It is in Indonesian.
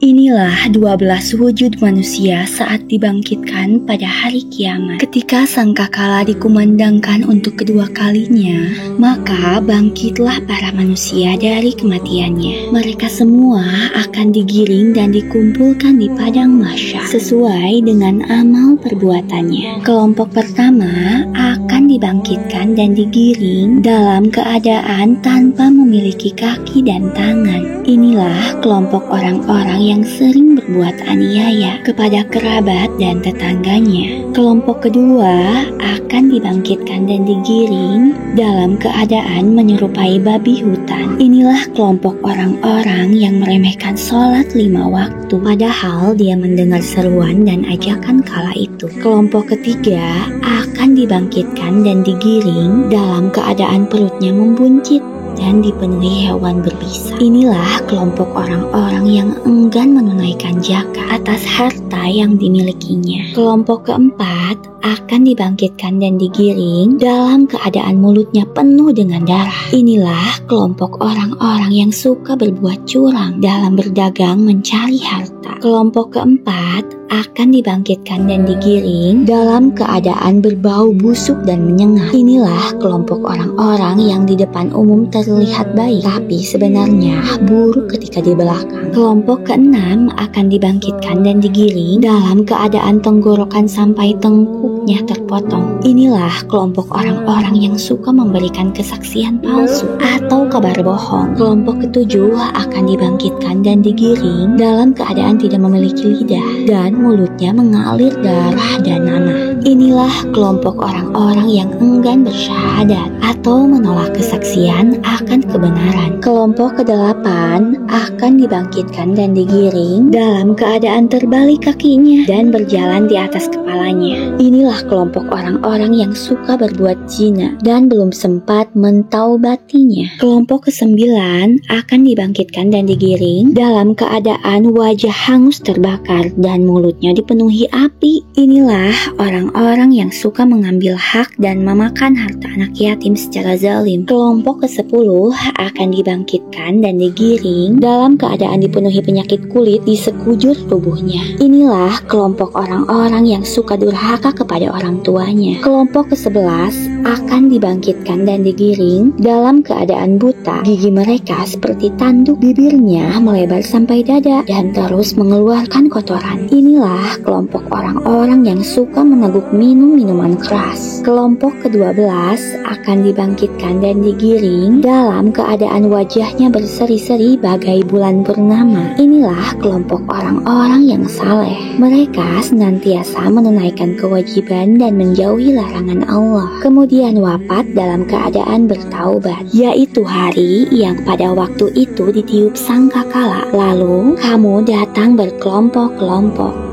Inilah 12 wujud manusia saat dibangkitkan pada hari kiamat. Ketika sangkakala dikumandangkan untuk kedua kalinya, maka bangkitlah para manusia dari kematiannya. Mereka semua akan digiring dan dikumpulkan di padang mahsyar sesuai dengan amal perbuatannya. Kelompok pertama akan dibangkitkan dan digiring dalam keadaan tanpa memiliki kaki dan tangan. Inilah kelompok orang-orang yang sering berbuat aniaya kepada kerabat dan tetangganya. Kelompok kedua akan dibangkitkan dan digiring dalam keadaan menyerupai babi hutan. Inilah kelompok orang-orang yang meremehkan sholat 5 waktu, padahal dia mendengar seruan dan ajakan kala itu. Kelompok ketiga akan dibangkitkan dan digiring dalam keadaan perutnya membuncit dan dipenuhi hewan berbisa. Inilah kelompok orang-orang yang enggan menunaikan zakat atas harta yang dimilikinya. Kelompok keempat akan dibangkitkan dan digiring dalam keadaan mulutnya penuh dengan darah. Inilah kelompok orang-orang yang suka berbuat curang dalam berdagang mencari harta. Kelompok keempat akan dibangkitkan dan digiring dalam keadaan berbau busuk dan menyengat. Inilah kelompok orang-orang yang di depan umum terlihat baik, tapi sebenarnya buruk ketika di belakang. Kelompok keenam akan dibangkitkan dan digiring dalam keadaan tenggorokan sampai tengkuknya terpotong. Inilah kelompok orang-orang yang suka memberikan kesaksian palsu atau kabar bohong. Kelompok ketujuh akan dibangkitkan dan digiring dalam keadaan tidak memiliki lidah dan mulutnya mengalir darah dan nanah. Inilah kelompok orang-orang yang enggan bersyahadat atau menolak kesaksian akan kebenaran. Kelompok kedelapan akan dibangkitkan dan digiring dalam keadaan terbalik kakinya dan berjalan di atas kepalanya. Inilah kelompok orang-orang yang suka berbuat zina dan belum sempat mentaubatinya. Kelompok kesembilan akan dibangkitkan dan digiring dalam keadaan wajah hangus terbakar dan mulutnya dipenuhi api. Inilah orang-orang yang suka mengambil hak dan memakan harta anak yatim secara zalim. Kelompok ke-10 akan dibangkitkan dan digiring dalam keadaan dipenuhi penyakit kulit di sekujur tubuhnya. Inilah kelompok orang-orang yang suka durhaka kepada orang tuanya. Kelompok ke-11 akan dibangkitkan dan digiring dalam keadaan buta. Gigi mereka seperti tanduk, bibirnya melebar sampai dada dan terus mengeluarkan kotoran. Inilah kelompok orang-orang yang suka meneguk minum minuman keras. Kelompok ke-12 akan dibangkitkan dan digiring dalam keadaan wajahnya berseri-seri bagai bulan purnama. Inilah kelompok orang-orang yang saleh. Mereka senantiasa menunaikan kewajiban dan menjauhi larangan Allah. Kemudian wafat dalam keadaan bertaubat, yaitu hari yang pada waktu itu ditiup sangkakala. Lalu kamu datang berkelompok-kelompok